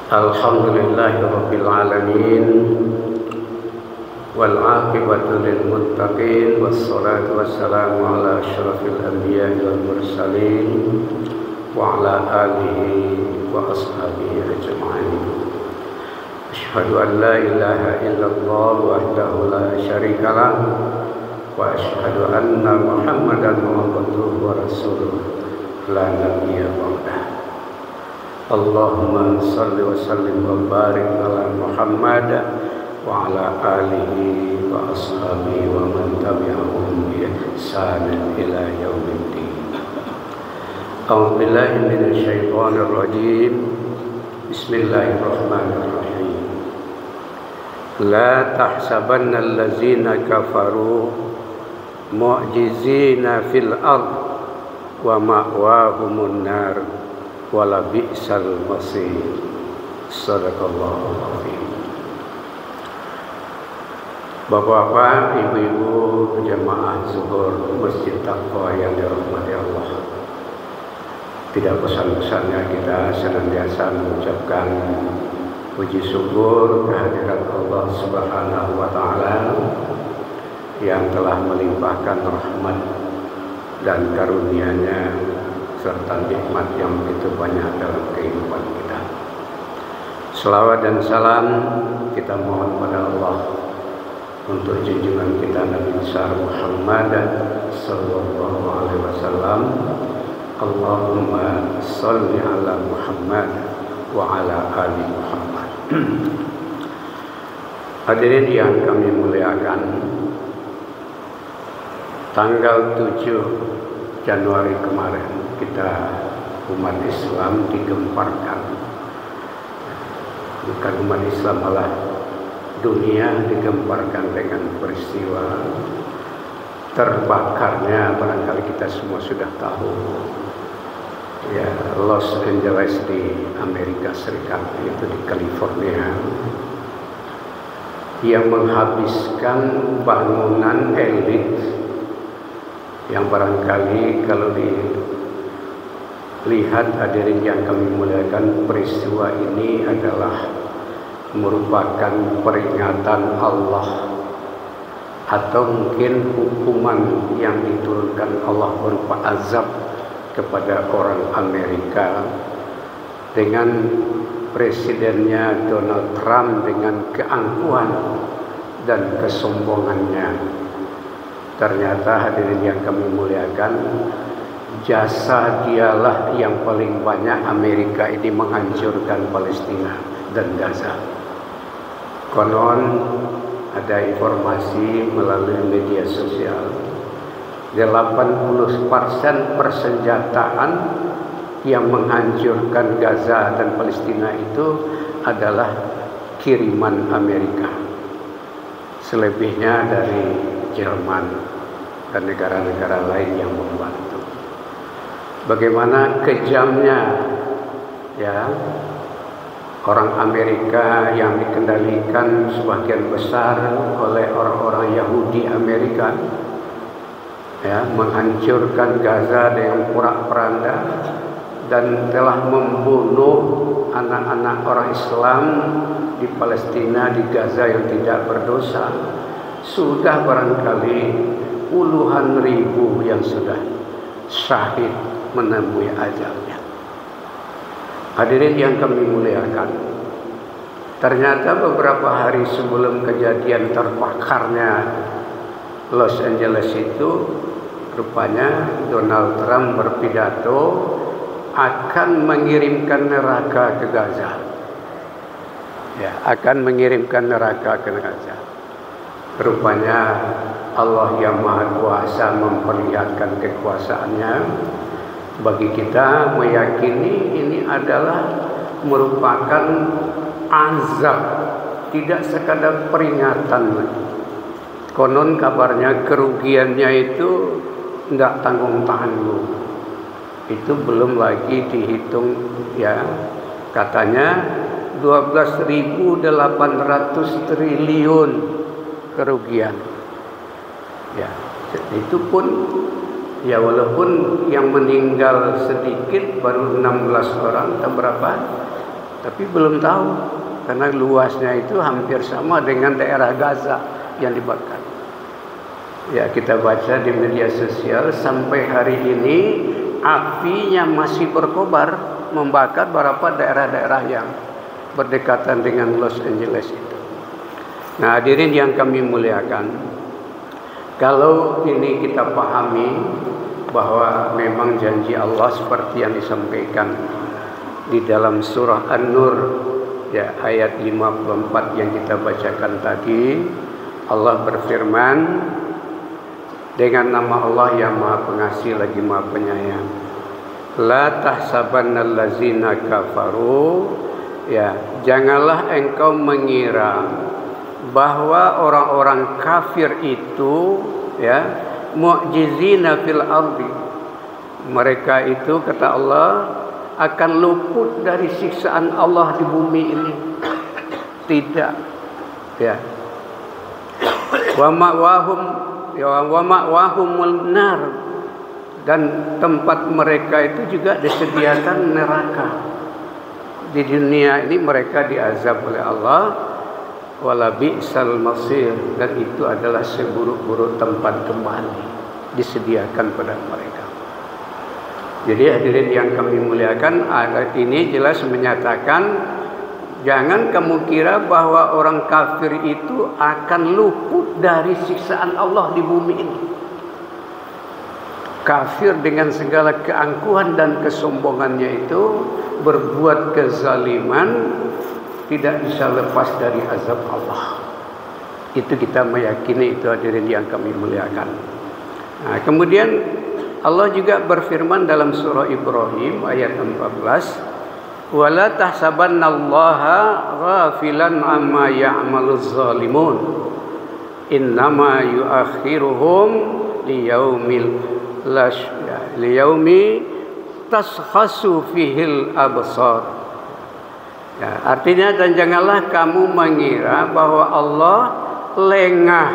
Alhamdulillahirabbil alamin wal 'aqibatu lil muttaqin wassalatu wassalamu ala asyrafil anbiya'i wal mursalin wa ala alihi wa ashabihi ajma'in. Asyhadu an la ilaha illallah wahdahu la syarika lah wa asyhadu anna Muhammadan abduhu wa rasuluh la nabiyya ba'dah. Allahumma salli wa sallim wa barik ala Muhammad wa ala alihi wa ashabihi wa man tabi'ahum bi ihsan ila yaumiddin. A'udzu billahi minasy syaithanir rajim. Bismillahirrahmanirrahim. La tahsabanna allazina kafaru mu'jizina fil ard wa ma'wahumun nar wala bi'sal masir. Sadaqallahu azim. Bapak-bapak, ibu-ibu jemaah zuhur Masjid Taqwa yang dirahmati Allah, tidak bosan-bosannya kita senantiasa mengucapkan puji syukur kehadirat Allah Subhanahu wa taala yang telah melimpahkan rahmat dan karunia-Nya serta nikmat yang begitu banyak dalam kehidupan kita. Selawat dan salam kita mohon pada Allah untuk junjungan kita Nabi besar Muhammad sallallahu alaihi wasallam. Allahumma shalli ala Muhammad wa ala ali Muhammad. Hadirin yang kami muliakan, tanggal 7 Januari kemarin kita umat Islam digemparkan, bukan umat Islam malah dunia digemparkan dengan peristiwa terbakarnya, barangkali kita semua sudah tahu ya, Los Angeles di Amerika Serikat, yaitu di California, yang menghabiskan bangunan elit yang barangkali kalau dilihat hadirin yang kami muliakan, peristiwa ini adalah merupakan peringatan Allah atau mungkin hukuman yang diturunkan Allah berupa azab kepada orang Amerika dengan presidennya Donald Trump dengan keangkuhan dan kesombongannya. Ternyata hadirin yang kami muliakan, jasa dialah yang paling banyak Amerika ini menghancurkan Palestina dan Gaza. Konon ada informasi melalui media sosial, 80% persenjataan yang menghancurkan Gaza dan Palestina itu adalah kiriman Amerika. Selebihnya dari Jerman dan negara-negara lain yang membantu. Bagaimana kejamnya ya orang Amerika yang dikendalikan sebagian besar oleh orang-orang Yahudi Amerika, ya, menghancurkan Gaza dengan porak-poranda dan telah membunuh anak-anak orang Islam di Palestina, di Gaza yang tidak berdosa. Sudah barangkali puluhan ribu yang sudah syahid menemui ajalnya. Hadirin yang kami muliakan, ternyata beberapa hari sebelum kejadian terbakarnya Los Angeles itu, rupanya Donald Trump berpidato akan mengirimkan neraka ke Gaza. Ya, akan mengirimkan neraka ke Gaza. Rupanya Allah yang Maha Kuasa memperlihatkan kekuasaannya bagi kita meyakini ini adalah merupakan azab, tidak sekadar peringatan. Konon kabarnya kerugiannya itu tidak tanggung-tanggung. Itu belum lagi dihitung ya, katanya 12.800 triliun kerugian. Ya, itu pun ya walaupun yang meninggal sedikit baru 16 orang atau berapa, Tapi belum tahu, karena luasnya itu hampir sama dengan daerah Gaza yang dibakar. Ya, kita baca di media sosial sampai hari ini apinya masih berkobar membakar beberapa daerah-daerah yang berdekatan dengan Los Angeles itu. Nah, hadirin yang kami muliakan, kalau ini kita pahami bahwa memang janji Allah seperti yang disampaikan di dalam surah An-Nur, ya, ayat 54 yang kita bacakan tadi. Allah berfirman dengan nama Allah yang Maha Pengasih lagi Maha Penyayang. La tahsabannallazina kafaru, ya, janganlah engkau mengira bahwa orang-orang kafir itu, ya, mu'jizina fil ardi, mereka itu kata Allah akan luput dari siksaan Allah di bumi ini. Tidak, ya. Wa ma'wahumul nar, dan tempat mereka itu juga disediakan neraka. Di dunia ini mereka diazab oleh Allah, wala bi'sal masir, dan itu adalah seburuk-buruk tempat kembali disediakan pada mereka. Jadi hadirin yang kami muliakan, ayat ini jelas menyatakan jangan kamu kira bahwa orang kafir itu akan luput dari siksaan Allah di bumi ini. Kafir dengan segala keangkuhan dan kesombongannya itu berbuat kezaliman, tidak bisa lepas dari azab Allah. Itu kita meyakini, itu hadirin yang kami muliakan. Nah, kemudian Allah juga berfirman dalam surah Ibrahim ayat 14, wala tahsabannallaha ghafilan amma ya'maluz zalimun, innama yuakhiruhum liyaumi taskhasu fihil absar. Ya, artinya, dan janganlah kamu mengira bahwa Allah lengah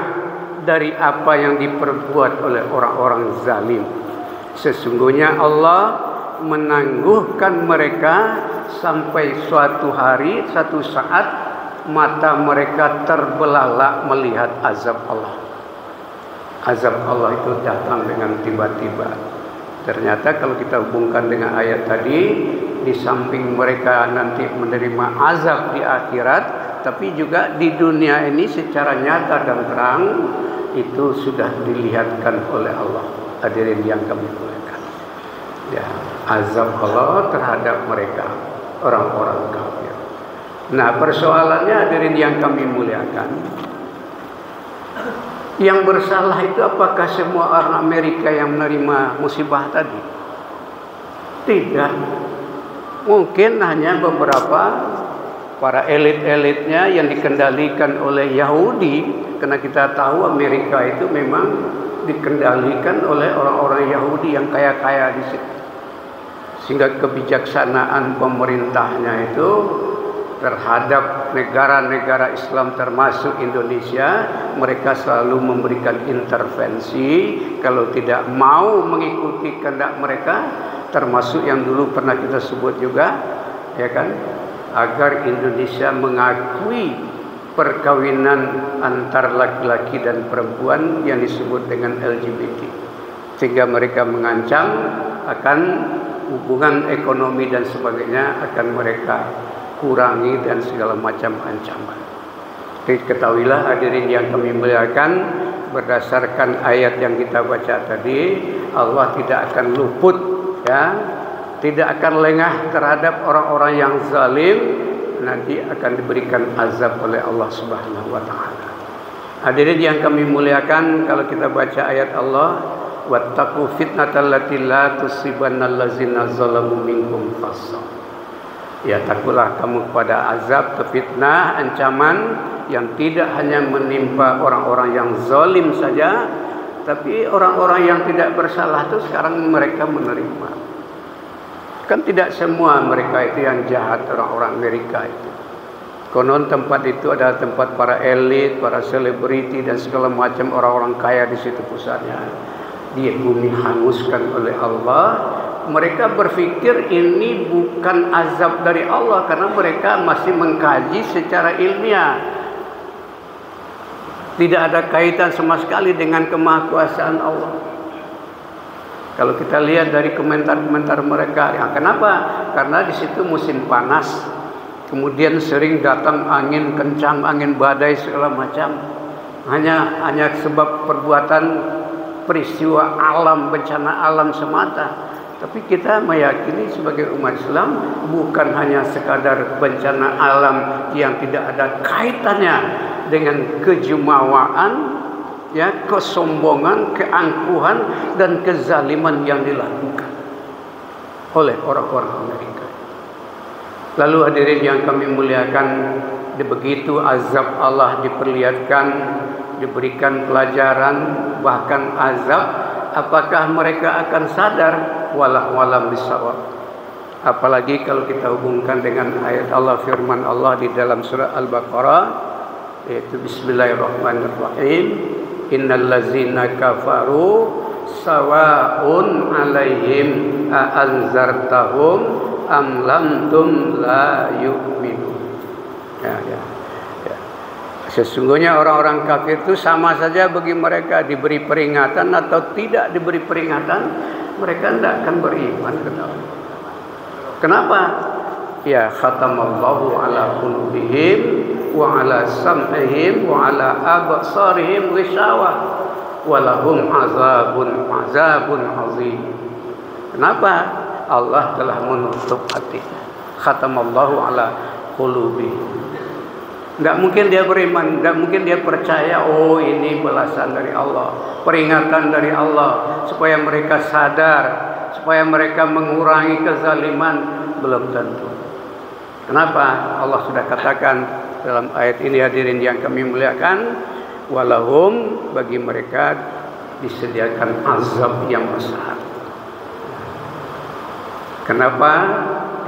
dari apa yang diperbuat oleh orang-orang zalim. Sesungguhnya Allah menangguhkan mereka sampai suatu hari, satu saat mata mereka terbelalak melihat azab Allah. Azab Allah itu datang dengan tiba-tiba. Ternyata kalau kita hubungkan dengan ayat tadi, di samping mereka nanti menerima azab di akhirat, tapi juga di dunia ini secara nyata dan terang itu sudah dilihatkan oleh Allah. Hadirin yang kami muliakan, ya, azab Allah terhadap mereka orang-orang kafir. Nah, persoalannya hadirin yang kami muliakan, yang bersalah itu apakah semua orang Amerika yang menerima musibah tadi? Tidak. Mungkin hanya beberapa para elit-elitnya yang dikendalikan oleh Yahudi, karena kita tahu Amerika itu memang dikendalikan oleh orang-orang Yahudi yang kaya-kaya di situ. Sehingga kebijaksanaan pemerintahnya itu terhadap negara-negara Islam termasuk Indonesia, mereka selalu memberikan intervensi kalau tidak mau mengikuti kehendak mereka, termasuk yang dulu pernah kita sebut juga, ya kan, agar Indonesia mengakui perkawinan antar laki-laki dan perempuan yang disebut dengan LGBT, sehingga mereka mengancam akan hubungan ekonomi dan sebagainya akan mereka kurangi dan segala macam ancaman. Ketahuilah hadirin yang kami muliakan, berdasarkan ayat yang kita baca tadi, Allah tidak akan luput, ya, tidak akan lengah terhadap orang-orang yang zalim. Nanti akan diberikan azab oleh Allah Subhanahu wa taala. Hadirin yang kami muliakan, kalau kita baca ayat Allah, wattaqu fitnatal lati la tusibannal ladzina zalamu minkum khassah. Ya, takutlah kamu kepada azab, fitnah, ancaman yang tidak hanya menimpa orang-orang yang zalim saja, tapi orang-orang yang tidak bersalah itu sekarang mereka menerima. Kan tidak semua mereka itu yang jahat, orang-orang Amerika itu. Konon tempat itu adalah tempat para elit, para selebriti dan segala macam orang-orang kaya di situ pusatnya. Dia bumi hanguskan oleh Allah mereka berpikir ini bukan azab dari Allah karena mereka masih mengkaji secara ilmiah. Tidak ada kaitan sama sekali dengan kemahakuasaan Allah. Kalau kita lihat dari komentar-komentar mereka, ya kenapa? Karena di situ musim panas, kemudian sering datang angin kencang, angin badai segala macam. Hanya sebab perbuatan peristiwa alam, bencana alam semata. Tapi kita meyakini sebagai umat Islam bukan hanya sekadar bencana alam yang tidak ada kaitannya dengan kejumawaan, ya, kesombongan, keangkuhan dan kezaliman yang dilakukan oleh orang-orang Amerika. Lalu hadirin yang kami muliakan, begitu azab Allah diperlihatkan, diberikan pelajaran, bahkan azab, apakah mereka akan sadar? Walau bisawab. Apalagi kalau kita hubungkan dengan ayat Allah, firman Allah di dalam surah Al-Baqarah, yaitu Bismillahirrahmanirrahim, innal ladzina kafaru sawa'un 'alaihim a anzartahum am lam tum la yu'minun. Ya. Sesungguhnya orang-orang kafir itu sama saja bagi mereka, diberi peringatan atau tidak diberi peringatan, mereka tidak akan beriman. Kenapa? Ya, khatamallahu ala qulubihim wa ala sam'ihim wa ala absarihim ghishawah wa lahum azabun azim. Kenapa? Allah telah menutup hatinya. Khatamallahu ala qulubihim. Enggak mungkin dia beriman, enggak mungkin dia percaya, oh ini balasan dari Allah, peringatan dari Allah supaya mereka sadar, supaya mereka mengurangi kezaliman. Belum tentu. Kenapa? Allah sudah katakan dalam ayat ini, hadirin yang kami muliakan, walahum, bagi mereka disediakan azab yang besar. Kenapa?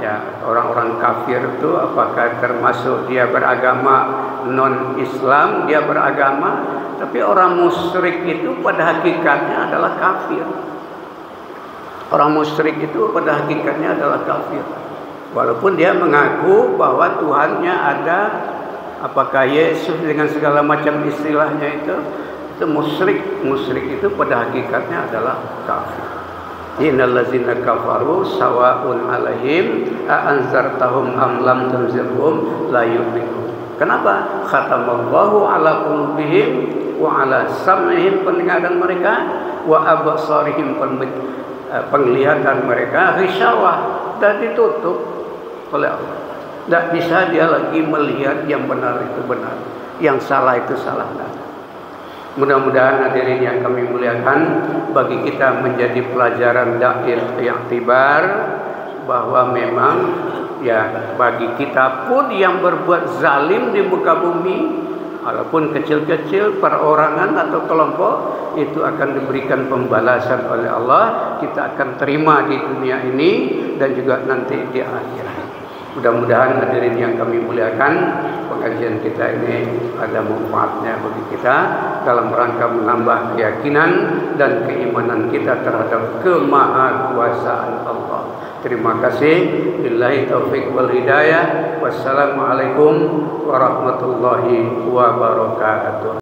Ya, orang-orang kafir itu apakah termasuk dia beragama non-Islam, dia beragama, tapi orang musyrik itu pada hakikatnya adalah kafir. Orang musyrik itu pada hakikatnya adalah kafir. Walaupun dia mengaku bahwa Tuhannya ada, apakah Yesus dengan segala macam istilahnya itu musyrik. Musyrik itu pada hakikatnya adalah kafir. Innal ladzina kafaru sawa'un 'alaihim a anzartahum am lam tunzirhum la yu'minun. Kenapa? Khatamallahu ala qulubihim wa ala sam'ihim, pendengaran mereka, wa absarihim, penglihatan mereka, ghisyawah, dan ditutup oleh Allah. Tidak bisa dia lagi melihat yang benar itu benar, yang salah itu salah. Mudah-mudahan hadirin yang kami muliakan, bagi kita menjadi pelajaran yang tibar bahwa memang ya bagi kita pun yang berbuat zalim di muka bumi, walaupun kecil-kecil, perorangan atau kelompok, itu akan diberikan pembalasan oleh Allah. Kita akan terima di dunia ini dan juga nanti di akhirat. Mudah-mudahan hadirin yang kami muliakan, pengajian kita ini ada manfaatnya bagi kita dalam rangka menambah keyakinan dan keimanan kita terhadap kemahakuasaan Allah. Terima kasih. Billahi taufiq wal hidayah. Wassalamualaikum warahmatullahi wabarakatuh.